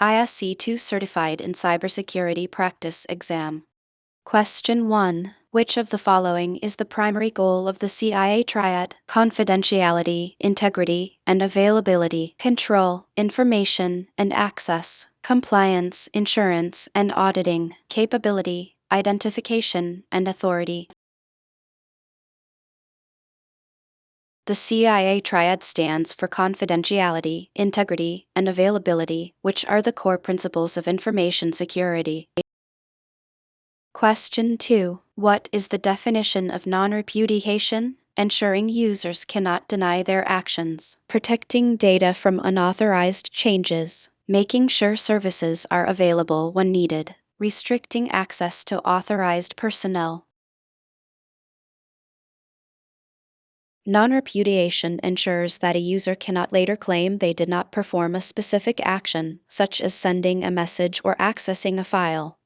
ISC2 Certified in Cybersecurity Practice Exam. Question 1. Which of the following is the primary goal of the CIA triad? Confidentiality, integrity, and availability, control, information, and access, compliance, insurance, and auditing, capability, identification, and authority. The CIA triad stands for confidentiality, integrity, and availability, which are the core principles of information security. Question 2. What is the definition of non-repudiation? Ensuring users cannot deny their actions, protecting data from unauthorized changes, making sure services are available when needed, restricting access to authorized personnel. Non-repudiation ensures that a user cannot later claim they did not perform a specific action, such as sending a message or accessing a file.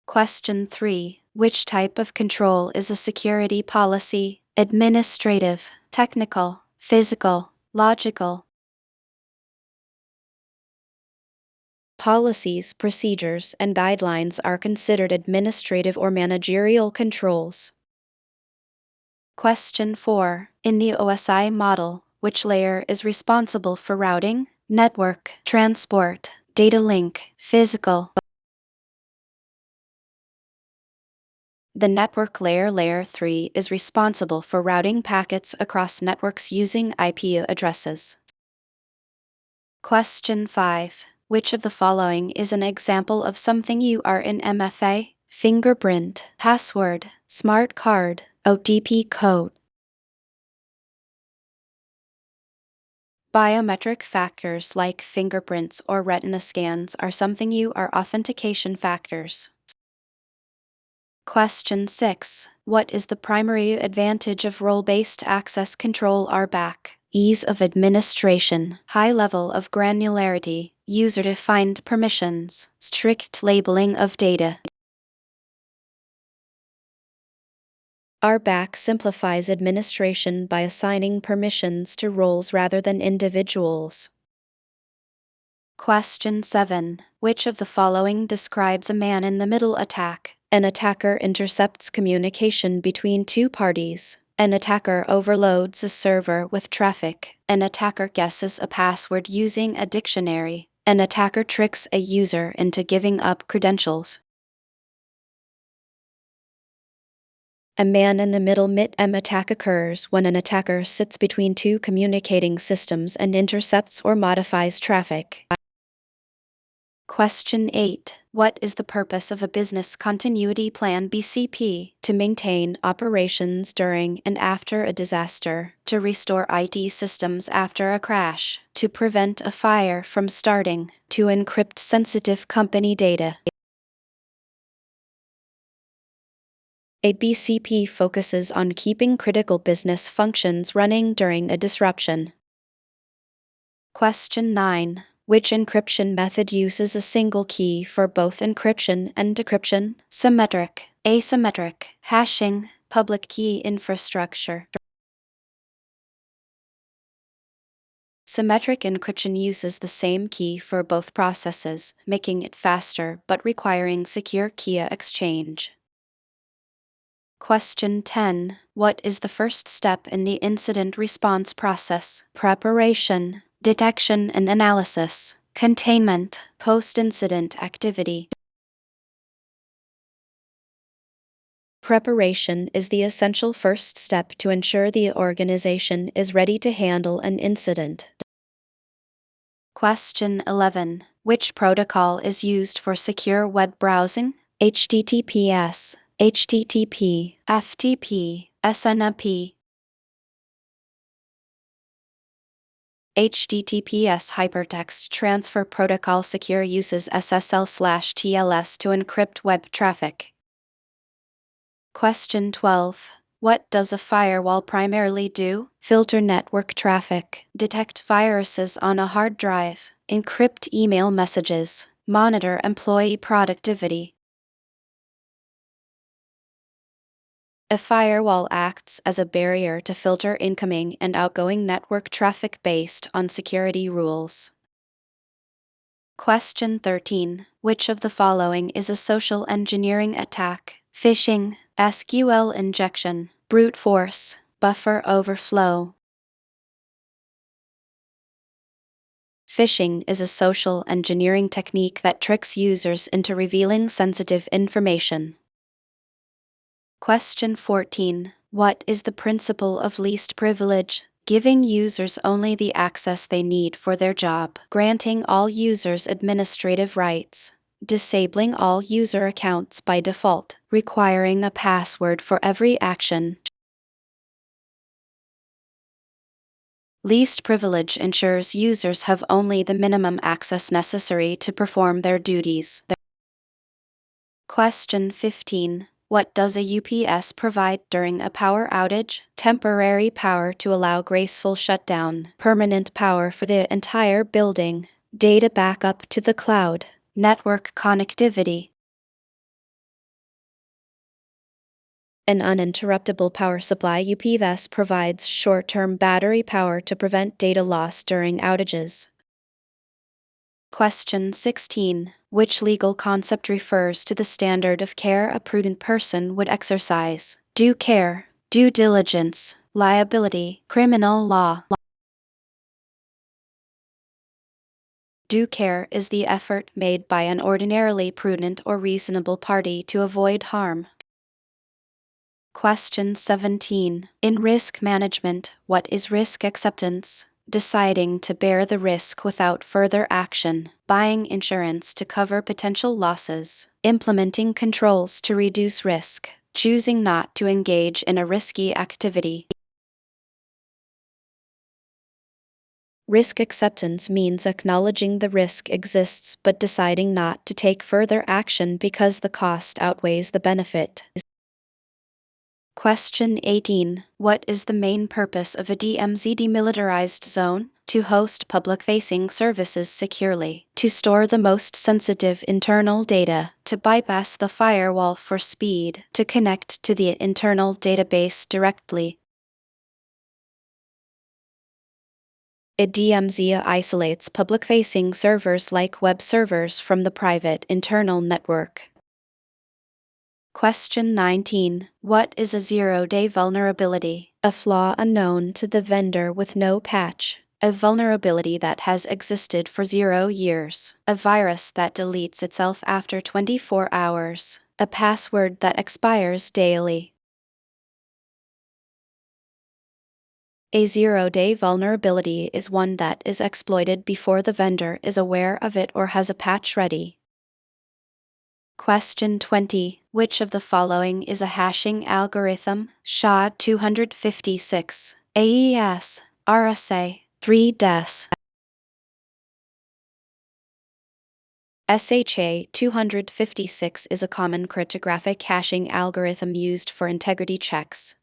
Question 3. Which type of control is a security policy? Administrative, technical, physical, logical. Policies, procedures, and guidelines are considered administrative or managerial controls. Question 4. In the OSI model, which layer is responsible for routing, network, transport, data link, physical? The network layer, layer 3, is responsible for routing packets across networks using IP addresses. Question 5. Which of the following is an example of something you are in MFA? Fingerprint, password, smart card, OTP code. Biometric factors like fingerprints or retina scans are something you are authentication factors. Question 6. What is the primary advantage of role-based access control RBAC? Ease of administration, high level of granularity, user-defined permissions, strict labeling of data. RBAC simplifies administration by assigning permissions to roles rather than individuals. Question 7. Which of the following describes a man-in-the-middle attack? An attacker intercepts communication between two parties. An attacker overloads a server with traffic. An attacker guesses a password using a dictionary. An attacker tricks a user into giving up credentials. A man-in-the-middle MIT-M attack occurs when an attacker sits between two communicating systems and intercepts or modifies traffic. Question 8. What is the purpose of a business continuity plan (BCP)? To maintain operations during and after a disaster, to restore IT systems after a crash, to prevent a fire from starting, to encrypt sensitive company data. A BCP focuses on keeping critical business functions running during a disruption. Question 9. Which encryption method uses a single key for both encryption and decryption? Symmetric, asymmetric, hashing, public key infrastructure. Symmetric encryption uses the same key for both processes, making it faster but requiring secure key exchange. Question 10. What is the first step in the incident response process? Preparation, detection and analysis, containment, post-incident activity. Preparation is the essential first step to ensure the organization is ready to handle an incident. Question 11. Which protocol is used for secure web browsing? HTTPS, HTTP, FTP, SNMP. HTTPS Hypertext Transfer Protocol Secure uses SSL/TLS to encrypt web traffic. Question 12. What does a firewall primarily do? Filter network traffic, detect viruses on a hard drive, encrypt email messages, monitor employee productivity. A firewall acts as a barrier to filter incoming and outgoing network traffic based on security rules. Question 13. Which of the following is a social engineering attack? Phishing, SQL injection, brute force, buffer overflow. Phishing is a social engineering technique that tricks users into revealing sensitive information. Question 14. What is the principle of least privilege? Giving users only the access they need for their job, granting all users administrative rights, disabling all user accounts by default, requiring a password for every action. Least privilege ensures users have only the minimum access necessary to perform their duties. Question 15. What does a UPS provide during a power outage? Temporary power to allow graceful shutdown, permanent power for the entire building, data backup to the cloud, network connectivity. An uninterruptible power supply UPS provides short-term battery power to prevent data loss during outages. Question 16. Which legal concept refers to the standard of care a prudent person would exercise? Due care, due diligence, liability, criminal law. Due care is the effort made by an ordinarily prudent or reasonable party to avoid harm. Question 17. In risk management, what is risk acceptance? Deciding to bear the risk without further action, buying insurance to cover potential losses, implementing controls to reduce risk, choosing not to engage in a risky activity. Risk acceptance means acknowledging the risk exists but deciding not to take further action because the cost outweighs the benefit. Question 18. What is the main purpose of a DMZ demilitarized zone? To host public-facing services securely, to store the most sensitive internal data, to bypass the firewall for speed, to connect to the internal database directly. A DMZ isolates public-facing servers like web servers from the private internal network. Question 19. What is a zero-day vulnerability? A flaw unknown to the vendor with no patch. A vulnerability that has existed for 0 years. A virus that deletes itself after 24 hours. A password that expires daily. A zero-day vulnerability is one that is exploited before the vendor is aware of it or has a patch ready. Question 20. Which of the following is a hashing algorithm? SHA-256, AES, RSA, 3-DES. SHA-256 is a common cryptographic hashing algorithm used for integrity checks.